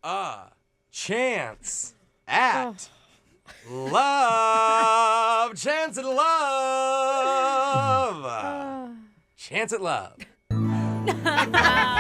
a chance at love. Chance at love. Chance at love.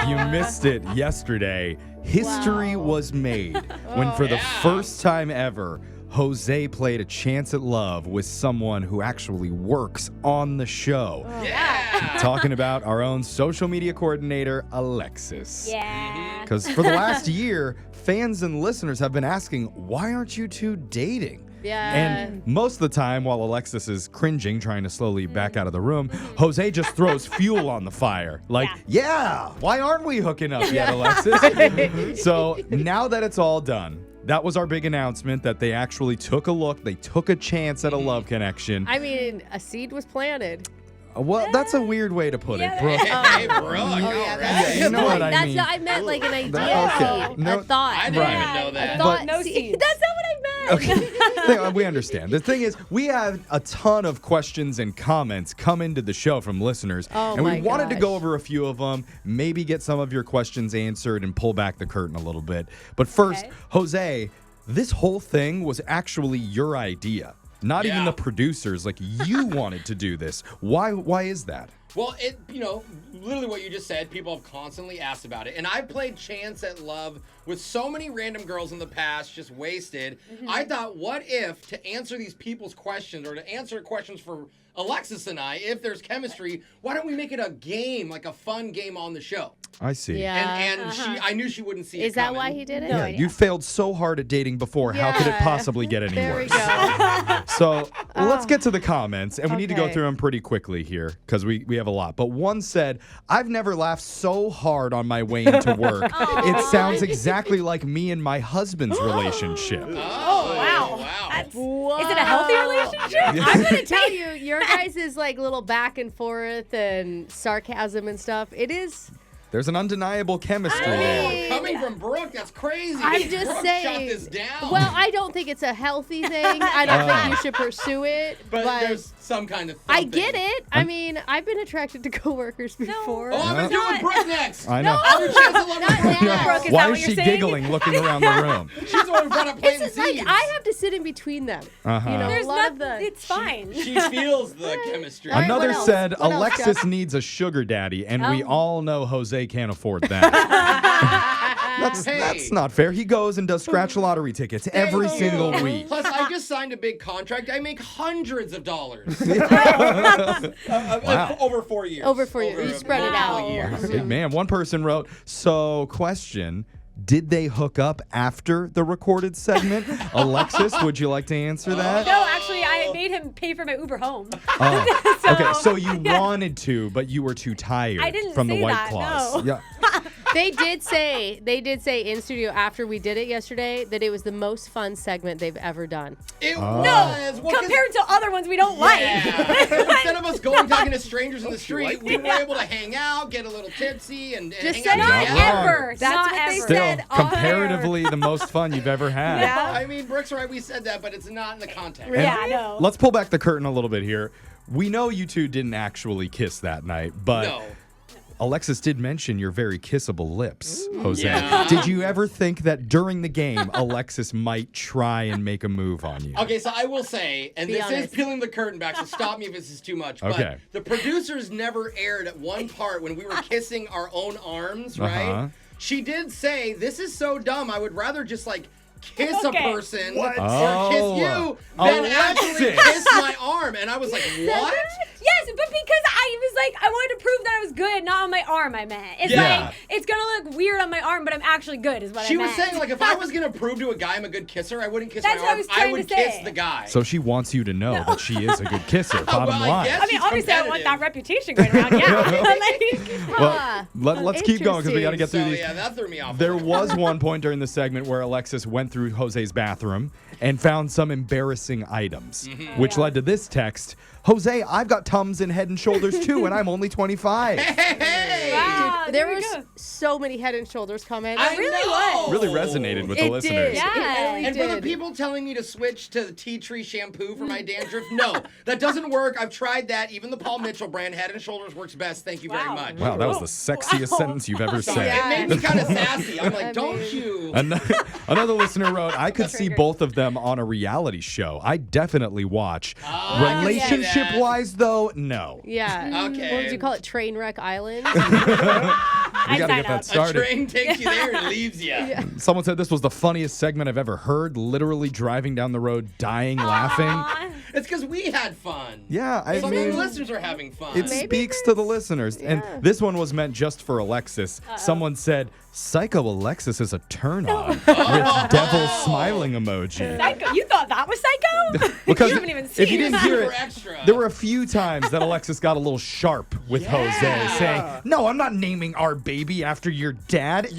You missed it yesterday. History was made when for the first time ever, Jose played a chance at love with someone who actually works on the show. Yeah. Talking about our own social media coordinator, Alexis. Yeah. Because for the last year, fans and listeners have been asking, why aren't you two dating? Yeah. And most of the time, while Alexis is cringing, trying to slowly back out of the room, Jose just throws fuel on the fire. Like, yeah, why aren't we hooking up yet, Alexis? So now that it's all done, that was our big announcement that they actually took a look. They took a chance at a love connection. I mean, a seed was planted. Well, that's a weird way to put it, Brooke. Hey, Brooke. You know what I That's mean. not, I meant like an idea. Okay. No, a thought. I didn't even know that. A thought. No seeds. That's not what I meant. Okay, we understand. The thing is, we have a ton of questions and comments come into the show from listeners, and we wanted to go over a few of them, maybe get some of your questions answered and pull back the curtain a little bit. But first, Jose, this whole thing was actually your idea. Not even the producers. Like, you wanted to do this. Why is that? Well, literally what you just said, people have constantly asked about it. And I played Chance at Love with so many random girls in the past, just wasted. I thought, what if, to answer these people's questions, or to answer questions for Alexis and I, if there's chemistry, why don't we make it a game, like a fun game on the show? I see. Yeah. And I knew she wouldn't see it Is that coming. why he did it? Yeah, you failed so hard at dating before. How could it possibly get any There worse? we go. So let's get to the comments, and we need to go Okay. through them pretty quickly here because we have a lot. But one said, I've never laughed so hard on my way into work. It sounds exactly like me and my husband's relationship. Oh, wow. Is it a healthy relationship? I'm going to tell you, your guys' like little back and forth and sarcasm and stuff, it is... There's an undeniable chemistry there. Coming from Brooke, that's crazy. I'm just Brooke saying. shot this down. Well, I don't think it's a healthy thing. I don't think you should pursue it. but there's some kind of I something. get it. I mean, I've been attracted to coworkers before. Oh, I'm going to do it with Brooke next. I know. Other Chance at Love. Not now. Brooke, is Why that is what she you're saying? giggling looking around the room? She's the one who brought up planting It's like seeds. I have to sit in between them. Uh-huh. You know, There's a lot of nothing. the... It's fine. She feels the chemistry. All right, Another what else? said, What else, Alexis Jeff? needs a sugar daddy, and we Oh. all know Jose can't afford that. That's not fair. He goes and does scratch lottery tickets every Thank you. single week. Plus, I just signed a big contract. I make hundreds of dollars. Wow. Over 4 years. Over 4 years. You spread it out. Couple years. Big man. One person wrote, so question, did they hook up after the recorded segment? Alexis, would you like to answer that? No, actually, I made him pay for my Uber home. Oh. So- Okay, so you wanted to, but you were too tired I didn't from the say White that, Claws. no. Yeah. They did say in studio after we did it yesterday that it was the most fun segment they've ever done. It Oh. was. Well, 'cause- Compared to other ones we don't like. Yeah. Instead of us going talking to strangers in the street, we were able to hang out, get a little tipsy, and Just hang out say Not together. wrong. Ever. That's Not what they ever. Still, said on comparatively the most fun you've ever had. Yeah. I mean, Brooke's right. We said that, but it's not in the context. And Yeah, I know. Let's pull back the curtain a little bit here. We know you two didn't actually kiss that night, but No. Alexis did mention your very kissable lips, Jose. Yeah. Did you ever think that during the game, Alexis might try and make a move on you? Okay, so I will say, and Be this is honest. peeling the curtain back, so stop me if this is too much. But Okay. the producers never aired at one part when we were kissing our own arms, right? Uh-huh. She did say, "This is so dumb. I would rather just like kiss Okay. a person What? or kiss Oh, you than actually Alexis. kiss my arm." And I was like, "What?" Yes, but because I was like, I wanted to prove that I was good, not on my arm, I meant. It's Yeah. like, it's going to look weird on my arm, but I'm actually good, is what She I was meant. saying, like, if I was gonna prove to a guy I'm a good kisser, I wouldn't kiss That's my what I arm. was I trying would to kiss say. the guy. So she wants you to know that she is a good kisser, bottom well, I line. guess. I mean, She's obviously, I want that competitive. reputation going around, yeah. Like, Well, let's keep going because we got to get through So these. yeah, that threw me off. There was one point during the segment where Alexis went through Jose's bathroom and found some embarrassing items, which led to this text. Jose, I've got Tums and Head and Shoulders too, and I'm only 25. Hey! wow. There was so many Head and Shoulders comments. I really know. Really resonated with the listeners. Did. Yeah. It really And for the did. people telling me to switch to the tea tree shampoo for my dandruff, no, that doesn't work. I've tried that. Even the Paul Mitchell brand, Head and Shoulders works best. Thank you very much. Wow, that was the sexiest sentence you've ever Sorry, said. it made me kind of sassy. I'm like, don't you? Another listener wrote, I could see both of them on a reality show. I definitely watch. Relationship-wise, though, no. Yeah. Okay. What would you call it? Trainwreck Island? We got to get that A started. train takes you there and leaves you. Someone said this was the funniest segment I've ever heard. Literally driving down the road, dying, laughing. It's because we had fun. Yeah, I Some of the mean, listeners are having fun. it speaks to the listeners. And this one was meant just for Alexis. Someone said, Psycho Alexis is a turn on with devil smiling emoji. Psycho. You thought that was Psycho? Because you haven't even seen if you didn't hear Super it, extra. there were a few times that Alexis got a little sharp with Jose, saying, "No, I'm not naming our baby after your dad." I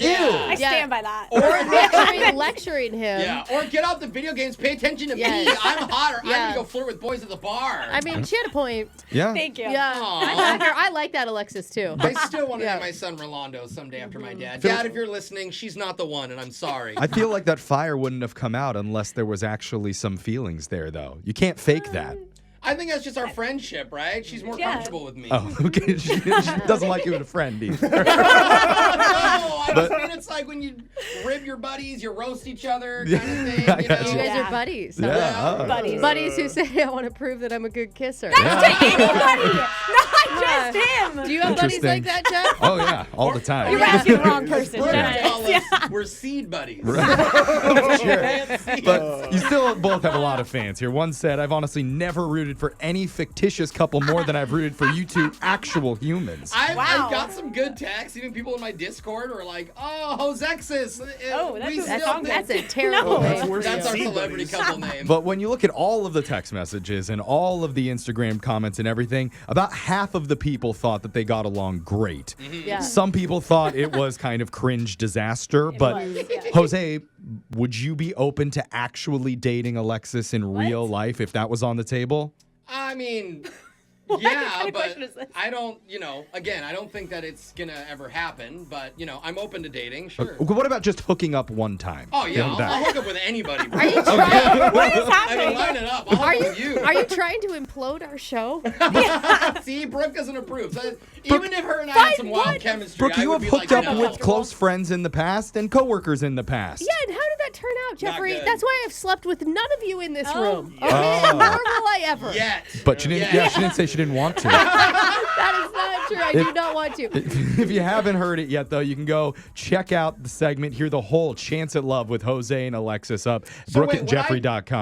Ew. stand by that. Or lecturing him. Yeah, or get off the video games, pay attention to Yes. me. I'm hot, or I'm Yeah. gonna go flirt with boys at the bar. I mean, she had a point. Yeah. Thank you. Yeah. I like that, Alexis, too. I still want to name my son Rolando someday after my dad. Dad, if you're listening, she's not the one, and I'm sorry. I feel like that fire wouldn't have come out unless there was actually some feelings there, though. You can't fake that. I think that's just our friendship, right? She's more comfortable with me. Oh, okay. She doesn't like you as a friend either. No, I just mean it's like when you rib your buddies, you roast each other, kind of thing. I You got know? You guys Yeah. are buddies. Yeah. Buddies. Buddies who say, I want to prove that I'm a good kisser. Anybody, not just him. Do you have buddies Interesting. like that, Jeff? Oh, yeah, all the time. You're asking the wrong person. We're, Jenna. gonna call us, we're seed buddies. Sure. But you still both have a lot of fans here. One said, I've honestly never rooted for any fictitious couple more than I've rooted for you two actual humans. I've Wow. got some good texts. Even people in my Discord are like, "Oh, Josexis." Oh, that's That's a terrible No. name. That's our celebrity couple name. But when you look at all of the text messages and all of the Instagram comments and everything, about half of the people thought that they got along great. Yeah. Some people thought it was kind of cringe disaster. But was, yeah. Jose, would you be open to actually dating Alexis in real life if that was on the table? I mean, kind yeah, of but question is this? I don't, again, I don't think that it's gonna ever happen. But I'm open to dating, sure. What about just hooking up one time? Oh yeah, You know, I'll hook up with anybody. Bro. Are you trying? What is I mean, happening? line it up. I'll hook up with you. Are you trying to implode our show? See, Brooke doesn't approve. So even if her and I had some wild chemistry, Brooke, I you would have be hooked like, up no. with close friends in the past and coworkers in the past. Yeah, and how did that turn out, Jeffrey? good. That's why I've slept with none of you in this Oh. room. Okay, Oh. and nor will I ever. Yet. But she didn't. Yeah, she didn't say she didn't want to. That is not true. I do not want to. If you haven't heard it yet, though, you can go check out the segment, hear the whole Chance at Love with Jose and Alexis up, So wait, brookeandjeffrey.com.